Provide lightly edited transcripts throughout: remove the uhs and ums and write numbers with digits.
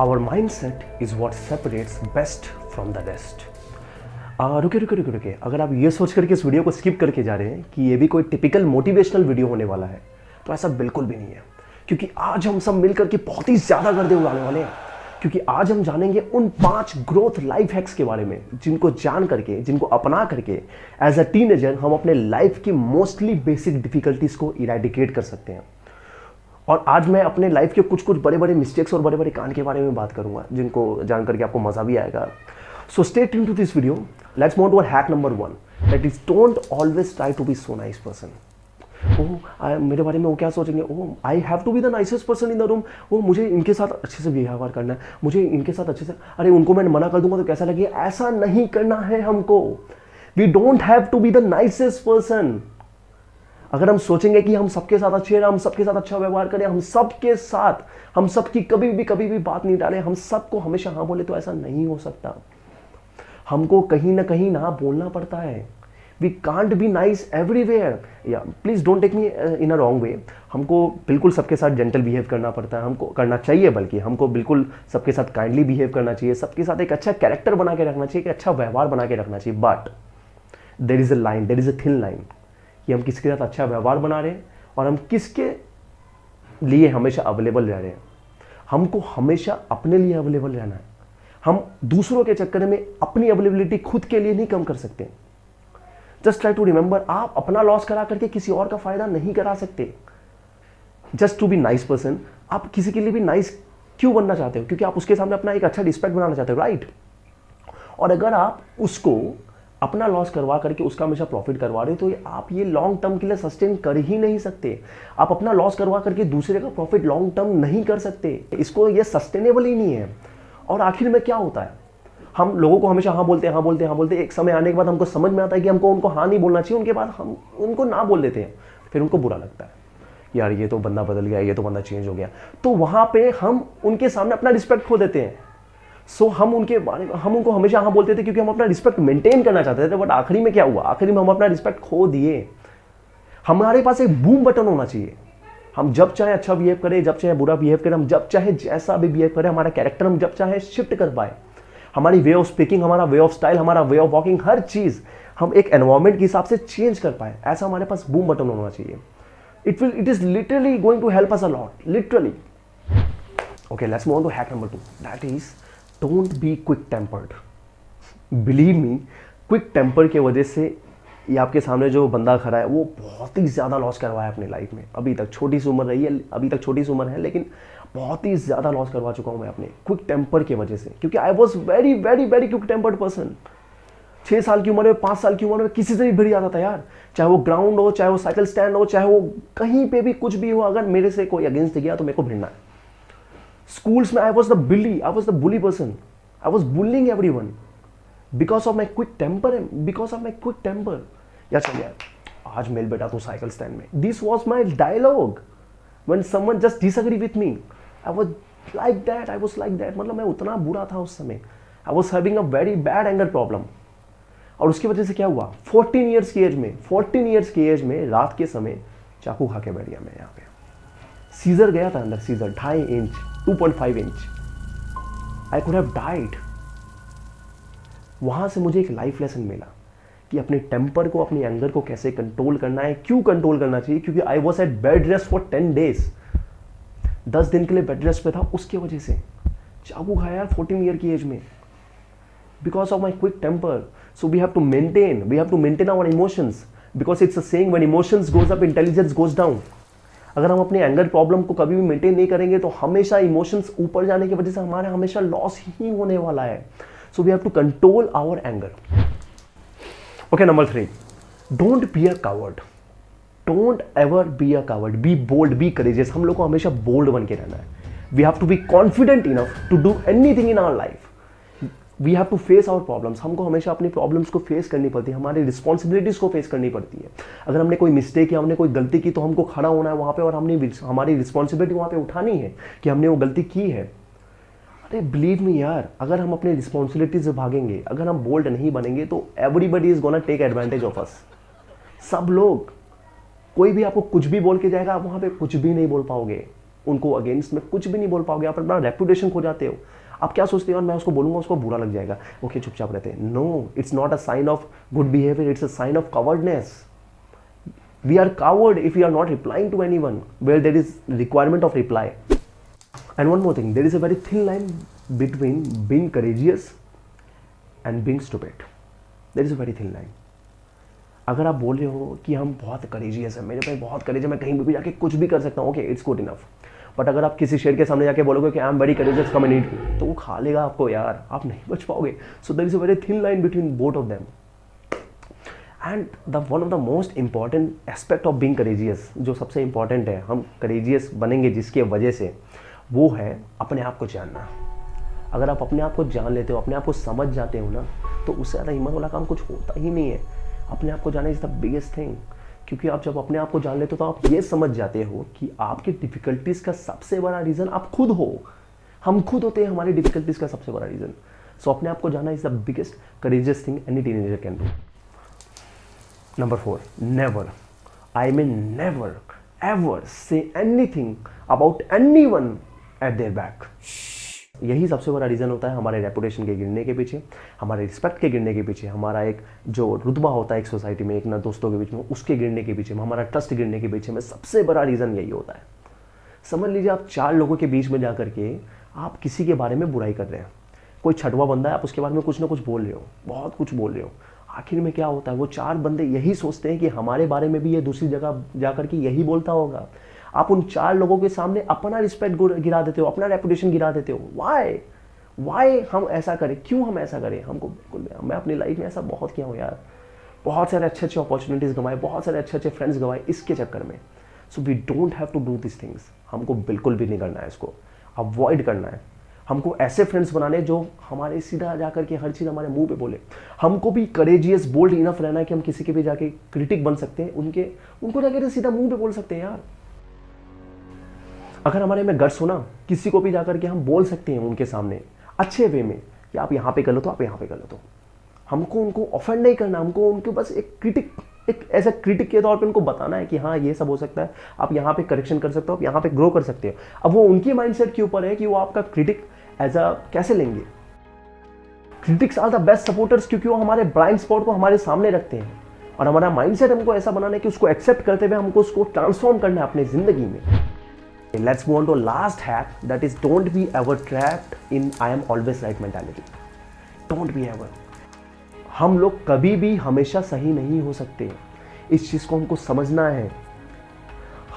Our mindset is what separates best from the rest. रुके, अगर आप ये सोच करके इस वीडियो को स्किप करके जा रहे हैं कि ये भी कोई टिपिकल मोटिवेशनल वीडियो होने वाला है, तो ऐसा बिल्कुल भी नहीं है। क्योंकि आज हम सब मिलकर के बहुत ही ज़्यादा गर्दे उड़ाने वाले हैं। क्योंकि आज हम जानेंगे उन 5 ग्रोथ लाइफ हैक्स के बारे में जिनको जान करके, जिनको अपना करके एज अ टीनेजर हम अपने लाइफ की मोस्टली बेसिक डिफिकल्टीज को इरेडिकेट कर सकते हैं। और आज मैं अपने लाइफ के कुछ बड़े बड़े मिस्टेक्स और बड़े बड़े कांड के बारे में बात करूंगा जिनको जान करके आपको मजा भी आएगा। So stay tuned to this video. Let's move to our hack number 1, that is don't always try to be so nice person. मेरे बारे में वो क्या सोचेंगे, I have to be the nicest person in the room, मुझे इनके साथ अच्छे से व्यवहार करना है, मुझे इनके साथ अच्छे से, अरे उनको मैं मना कर दूंगा तो कैसा लगे। ऐसा नहीं करना है हमको। We don't have to be the nicest person. अगर हम सोचेंगे कि हम सबके साथ अच्छे हैं, हम सबके साथ अच्छा व्यवहार करें, हम सबके साथ, हम सबकी कभी भी बात नहीं डालें, हम सबको हमेशा हाँ बोले, तो ऐसा नहीं हो सकता। हमको कहीं ना बोलना पड़ता है। We can't be nice everywhere. या please don't take me in a wrong way. हमको बिल्कुल सबके साथ जेंटल बिहेव करना पड़ता है, हमको करना चाहिए, बल्कि हमको बिल्कुल सबके साथ काइंडली बिहेव करना चाहिए, सबके साथ एक अच्छा कैरेक्टर बना के रखना चाहिए, एक अच्छा व्यवहार बना के रखना चाहिए। But there is a line, there is a thin line कि हम किसके साथ अच्छा व्यवहार बना रहे हैं और हम किसके लिए हमेशा अवेलेबल रह रहे हैं। हमको हमेशा अपने लिए अवेलेबल रहना है। हम दूसरों के चक्कर में अपनी अवेलेबिलिटी खुद के लिए नहीं कम कर सकते। जस्ट ट्राई टू रिमेंबर, आप अपना लॉस करा करके किसी और का फायदा नहीं करा सकते। Just to be nice person, आप किसी के लिए भी नाइस क्यों बनना चाहते हो? क्योंकि आप उसके सामने अपना एक अच्छा रिस्पेक्ट बनाना चाहते हो, राइट? और अगर आप उसको अपना लॉस करवा करके उसका हमेशा प्रॉफिट करवा रहे हो, तो आप ये लॉन्ग टर्म के लिए सस्टेन कर ही नहीं सकते। आप अपना लॉस करवा करके दूसरे का प्रॉफिट लॉन्ग टर्म नहीं कर सकते। इसको ये सस्टेनेबल ही नहीं है। और आखिर में क्या होता है, हम लोगों को हमेशा हाँ बोलते हैं। एक समय आने के बाद हमको समझ में आता है कि हमको उनको हाँ नहीं बोलना चाहिए। उनके बाद हम उनको ना बोल देते हैं, फिर उनको बुरा लगता है, यार ये तो बंदा बदल गया, ये तो बंदा चेंज हो गया। तो वहां पे हम उनके सामने अपना रिस्पेक्ट खो देते हैं। सो हम उनको हमेशा हाँ बोलते थे क्योंकि हम अपना रिस्पेक्ट मेंटेन करना चाहते थे। बट आखिरी में क्या हुआ? आखिरी में हम अपना रिस्पेक्ट खो दिए। हमारे पास एक बूम बटन होना चाहिए। हम जब चाहे अच्छा बिहेव करें, जब चाहे बुरा बिहेव करें, हम जब चाहे जैसा भी बिहेव करें, हमारा कैरेक्टर हम जब चाहे शिफ्ट कर पाए। हमारी वे ऑफ स्पीकिंग, हमारा वे ऑफ स्टाइल, हमारा वे ऑफ वॉकिंग, हर चीज हम एक एनवायरमेंट के हिसाब से चेंज कर पाए। ऐसा हमारे पास बूम बटन होना चाहिए। It is literally going to help us a lot, literally. Okay, let's move on to hack number 2, that is don't be quick tempered. Believe me, quick temper की वजह से ये आपके सामने जो बंदा खड़ा है वो बहुत ही ज़्यादा लॉस करवाया अपनी लाइफ में। अभी तक छोटी सी उम्र रही है, अभी तक छोटी सी उम्र है, लेकिन बहुत ही ज़्यादा लॉस करवा चुका हूँ मैं अपने क्विक टेम्पर की वजह से। क्योंकि I was very very very quick tempered person. 6 साल की उम्र में, 5 साल की उम्र में किसी से भी भिड़ जाता था यार। चाहे वो ग्राउंड हो, चाहे वो साइकिल स्टैंड हो, चाहे वो कहीं पे भी कुछ भी हो, अगर मेरे से कोई अगेंस्ट गया तो मेरे को भिड़ना है। स्कूल्स में I was the bully person. I was bullying everyone because of my quick temper. यार चल यार, आज मेल बेटा तू साइकिल स्टैंड में। This was my dialogue when someone just disagree with me. I was like that. मतलब मैं उतना बुरा था उस समय। I was having a very bad anger problem. और उसकी वजह से क्या हुआ, 14 ईयर्स की एज में रात के समय चाकू खा के बैठ गया मैं यहाँ पे। सीजर गया था अंदर, scissor 2.5 inch, 2.5 inch. I could have died. वहां से मुझे एक लाइफ लेसन मिला कि अपने टेम्पर को, अपनी एंगर को कैसे कंट्रोल करना है, क्यों कंट्रोल करना चाहिए। क्योंकि I was at bed rest for 10 days. 10 दिन के लिए बेड रेस्ट पे था, उसकी वजह से चाकू खाया यार 14 ईयर की एज में, because of my quick temper. So we have to maintain our emotions, because it's a saying, when emotions goes up intelligence goes down. अगर हम अपने एंगर प्रॉब्लम को कभी भी मेंटेन नहीं करेंगे तो हमेशा इमोशंस ऊपर जाने की वजह से हमारा हमेशा लॉस ही होने वाला है। So we have to control our anger. Okay, number 3, don't be a coward. Don't ever be a coward. Be bold, be courageous. हम लोग को हमेशा बोल्ड बन के रहना है। We have to be confident enough to do anything in our life. We have to face our problems. हमको हमेशा अपनी प्रॉब्लम्स को फेस करनी पड़ती है, हमारी रिस्पॉन्सिबिलिटीज को फेस करनी पड़ती है। अगर हमने कोई मिस्टेक या हमने कोई गलती की तो हमको खड़ा होना है वहां पे और हमने हमारी रिस्पॉन्सिबिलिटी वहां पे उठानी है कि हमने वो गलती की है। अरे बिलीव मी यार, अगर हम अपने रिस्पॉन्सिबिलिटी से भागेंगे, अगर हम बोल्ड नहीं बनेंगे तो everybody is gonna take advantage of us. सब लोग, कोई भी आपको कुछ भी बोल के जाएगा, आप वहां पे कुछ भी नहीं बोल पाओगे। उनको अगेंस्ट में कुछ भी नहीं बोल पाओगे, आप अपना रेपुटेशन खो जाते हो। आप क्या सोचते हो, और मैं उसको बोलूंगा उसको बुरा लग जाएगा, ओके चुपचाप रहते हैं। No, it's not a sign of good behaviour, it's a sign of cowardness. We are coward if we are not replying to anyone where there is requirement of reply. And one more thing, there is a very thin line between being courageous and being stupid. There is a very thin line. अगर आप बोल रहे हो कि हम बहुत courageous है, मेरे पे बहुत करेज है, मैं कहीं भी जाके कुछ भी कर सकता हूँ, okay it's good enough. But अगर आप किसी शेर के सामने जाके बोलोगे कि I am very courageous, come and eat me, तो वो खा लेगा आपको यार, आप नहीं बच पाओगे। So there is a very thin line between both of them. And one of the most important aspect of being courageous, जो सबसे इंपॉर्टेंट है, हम करेजियस बनेंगे जिसके वजह से, वो है अपने आप को जानना। अगर आप अपने आप को जान लेते हो, अपने आप को समझ जाते हो ना, तो उससे ज़्यादा हिम्मत वाला काम कुछ होता ही नहीं है। अपने आप को जानना इज़ द बिगेस्ट थिंग, क्योंकि आप जब अपने आप को जान लेते हो तो आप ये समझ जाते हो कि आपकी डिफ़िकल्टीज़ का सबसे बड़ा रीज़न आप खुद हो। हम खुद होते हैं हमारी डिफ़िकल्टीज़ का सबसे बड़ा रीज़न। सो अपने आप को जानना is the biggest courageous thing any teenager can do. Number 4, never, I mean never, ever say anything about anyone at their back. यही सबसे बड़ा रीज़न होता है हमारे रेपुटेशन के गिरने के पीछे, हमारे रिस्पेक्ट के गिरने के पीछे, हमारा एक जो रुतबा होता है एक सोसाइटी में, एक ना दोस्तों के बीच में, उसके गिरने के पीछे, हमारा ट्रस्ट गिरने के पीछे में सबसे बड़ा रीज़न यही होता है। समझ लीजिए आप 4 लोगों के बीच में जा करके आप किसी के बारे में बुराई कर रहे हैं, कोई छठवा बंदा है, आप उसके बारे में कुछ ना कुछ बोल रहे हो, बहुत कुछ बोल रहे हो। आखिर में क्या होता है, वो 4 बंदे यही सोचते हैं कि हमारे बारे में भी ये दूसरी जगह जाकर के यही बोलता होगा। आप उन 4 लोगों के सामने अपना रिस्पेक्ट गिरा देते हो, अपना रेपुटेशन गिरा देते हो। वाई हम ऐसा करें, क्यों हम ऐसा करें? हमको बिल्कुल, मैं अपनी लाइफ में ऐसा बहुत किया हूँ यार, बहुत सारे अच्छे अपॉर्चुनिटीज़ गंवाए, बहुत सारे अच्छे फ्रेंड्स गंवाए इसके चक्कर में। So we don't have to do this things. हमको बिल्कुल भी नहीं करना है, इसको अवॉइड करना है। हमको ऐसे फ्रेंड्स बनाने जो हमारे सीधा जाकर के हर चीज़ हमारे मुंह पे बोले। हमको भी करेजियस बोल्ड इनफ रहना है कि हम किसी के भी जाके क्रिटिक बन सकते हैं, उनको जाकर सीधा मुंह पे बोल सकते हैं यार। अगर हमारे में गट्स हो ना, किसी को भी जाकर के हम बोल सकते हैं उनके सामने अच्छे वे में कि आप यहाँ पे कर लो तो, आप यहाँ पे कर लो तो। हमको उनको ऑफेंड नहीं करना, हमको उनको बस एक ऐसा क्रिटिक के तौर पे उनको बताना है कि हाँ ये सब हो सकता है, आप यहाँ पे करेक्शन कर सकते हो, आप यहाँ पे ग्रो कर सकते हो। अब वो उनकी माइंडसेट के ऊपर है कि वो आपका क्रिटिक एज अ कैसे लेंगे। Critics are the best supporters, क्योंकि वो हमारे ब्लाइंड स्पॉट को हमारे सामने रखते हैं, और हमारा माइंडसेट हमको ऐसा बनाना है कि उसको एक्सेप्ट करते हुए हमको उसको ट्रांसफॉर्म करना है अपनी जिंदगी में। Let's move on to last hack, that is don't be ever trapped in I am always right mentality. Don't be ever. हम लोग कभी भी हमेशा सही नहीं हो सकते, इस चीज़ को हमको समझना है।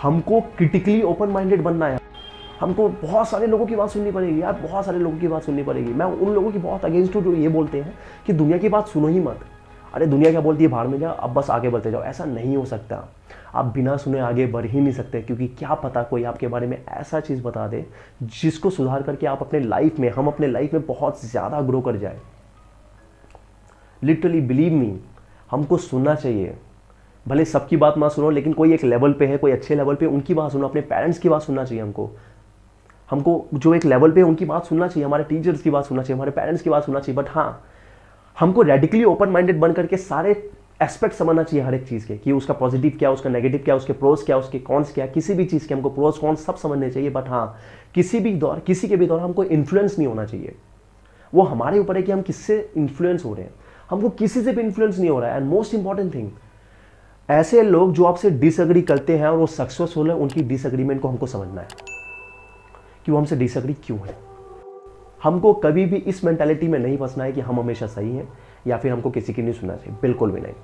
हमको क्रिटिकली ओपन माइंडेड बनना है। हमको बहुत सारे लोगों की बात सुननी पड़ेगी यार, बहुत सारे लोगों की बात सुननी पड़ेगी। मैं उन लोगों की बहुत अगेंस्ट हूँ जो ये बोलते हैं कि दुनिया की बात सुनो ही मत। अरे दुनिया क्या बोलती है, भाड़ में जाओ, अब बस आगे बढ़ते जाओ। ऐसा नहीं हो सकता। आप बिना सुने आगे बढ़ ही नहीं सकते, क्योंकि क्या पता कोई आपके बारे में ऐसा चीज़ बता दे जिसको सुधार करके आप अपने लाइफ में, हम अपने लाइफ में बहुत ज़्यादा ग्रो कर जाए। लिटरली बिलीव मी, हमको सुनना चाहिए। भले सबकी बात ना सुनो, लेकिन कोई एक लेवल पे है, कोई अच्छे लेवल पे, उनकी बात सुनो। अपने पेरेंट्स की बात सुनना चाहिए हमको जो एक लेवल पे उनकी बात सुनना चाहिए, हमारे टीचर्स की बात सुनना चाहिए, हमारे पेरेंट्स की बात सुनना चाहिए। बट हाँ, हमको रेडिकली ओपन माइंडेड बन करके सारे एस्पेक्ट समझना चाहिए हर एक चीज़ के, कि उसका पॉजिटिव क्या, उसका नेगेटिव क्या, उसके प्रोस क्या, उसके कॉन्स क्या। किसी भी चीज़ के हमको प्रोस कॉन्स सब समझने चाहिए। बट हाँ, किसी के भी दौर हमको इन्फ्लुएंस नहीं होना चाहिए। वो हमारे ऊपर है कि हम किससे इन्फ्लुएंस हो रहे हैं। हमको किसी से भी इन्फ्लुएंस नहीं हो रहा है। एंड मोस्ट इंपॉर्टेंट थिंग, ऐसे लोग जो आपसे डिसएग्री करते हैं और वो सक्सेसफुल है, उनकी डिसएग्रीमेंट को हमको समझना है कि वो हमसे डिसएग्री क्यों है। हमको कभी भी इस मेंटालिटी में नहीं फंसना है कि हम हमेशा सही हैं या फिर हमको किसी की नहीं सुनना चाहिए, बिल्कुल भी नहीं।